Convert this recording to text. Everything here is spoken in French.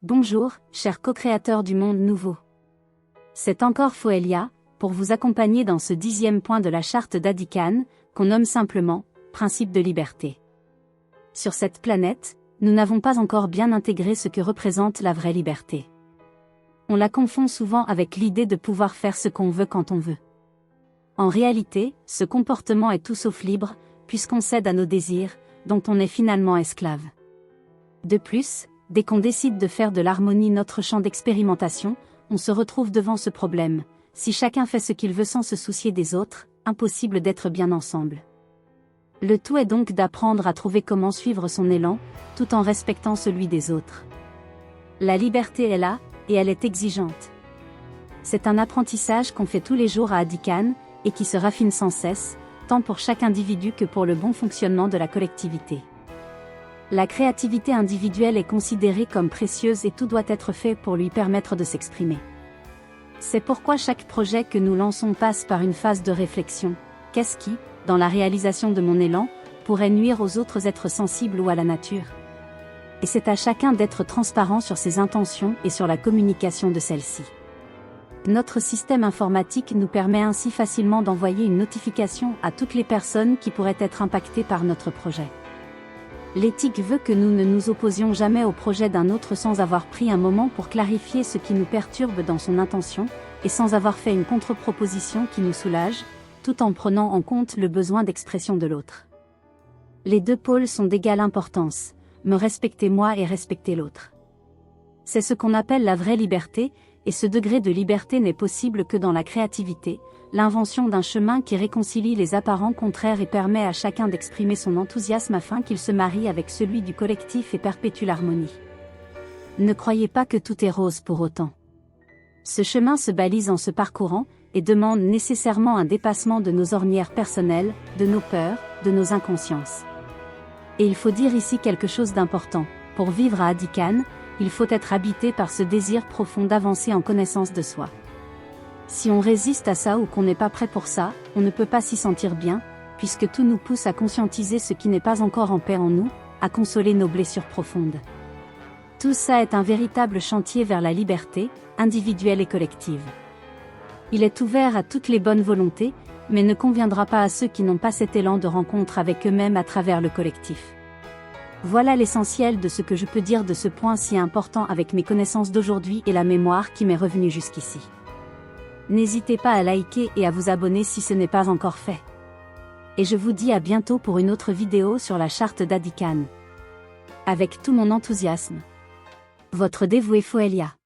Bonjour, chers co-créateurs du monde nouveau. C'est encore Foelia, pour vous accompagner dans ce 10e point de la charte d'Adikan, qu'on nomme simplement « principe de liberté ». Sur cette planète, nous n'avons pas encore bien intégré ce que représente la vraie liberté. On la confond souvent avec l'idée de pouvoir faire ce qu'on veut quand on veut. En réalité, ce comportement est tout sauf libre, puisqu'on cède à nos désirs, dont on est finalement esclave. De plus, dès qu'on décide de faire de l'harmonie notre champ d'expérimentation, on se retrouve devant ce problème. Si chacun fait ce qu'il veut sans se soucier des autres, impossible d'être bien ensemble. Le tout est donc d'apprendre à trouver comment suivre son élan, tout en respectant celui des autres. La liberté est là, et elle est exigeante. C'est un apprentissage qu'on fait tous les jours à Adikan, et qui se raffine sans cesse, tant pour chaque individu que pour le bon fonctionnement de la collectivité. La créativité individuelle est considérée comme précieuse et tout doit être fait pour lui permettre de s'exprimer. C'est pourquoi chaque projet que nous lançons passe par une phase de réflexion. Qu'est-ce qui, dans la réalisation de mon élan, pourrait nuire aux autres êtres sensibles ou à la nature? Et c'est à chacun d'être transparent sur ses intentions et sur la communication de celles-ci. Notre système informatique nous permet ainsi facilement d'envoyer une notification à toutes les personnes qui pourraient être impactées par notre projet. L'éthique veut que nous ne nous opposions jamais au projet d'un autre sans avoir pris un moment pour clarifier ce qui nous perturbe dans son intention, et sans avoir fait une contre-proposition qui nous soulage, tout en prenant en compte le besoin d'expression de l'autre. Les deux pôles sont d'égale importance, me respecter moi et respecter l'autre. C'est ce qu'on appelle la vraie liberté, et ce degré de liberté n'est possible que dans la créativité, l'invention d'un chemin qui réconcilie les apparents contraires et permet à chacun d'exprimer son enthousiasme afin qu'il se marie avec celui du collectif et perpétue l'harmonie. Ne croyez pas que tout est rose pour autant. Ce chemin se balise en se parcourant, et demande nécessairement un dépassement de nos ornières personnelles, de nos peurs, de nos inconsciences. Et il faut dire ici quelque chose d'important, pour vivre à Adikan, il faut être habité par ce désir profond d'avancer en connaissance de soi. Si on résiste à ça ou qu'on n'est pas prêt pour ça, on ne peut pas s'y sentir bien, puisque tout nous pousse à conscientiser ce qui n'est pas encore en paix en nous, à consoler nos blessures profondes. Tout ça est un véritable chantier vers la liberté, individuelle et collective. Il est ouvert à toutes les bonnes volontés, mais ne conviendra pas à ceux qui n'ont pas cet élan de rencontre avec eux-mêmes à travers le collectif. Voilà l'essentiel de ce que je peux dire de ce point si important avec mes connaissances d'aujourd'hui et la mémoire qui m'est revenue jusqu'ici. N'hésitez pas à liker et à vous abonner si ce n'est pas encore fait. Et je vous dis à bientôt pour une autre vidéo sur la charte d'Adikan. Avec tout mon enthousiasme. Votre dévoué Foelia.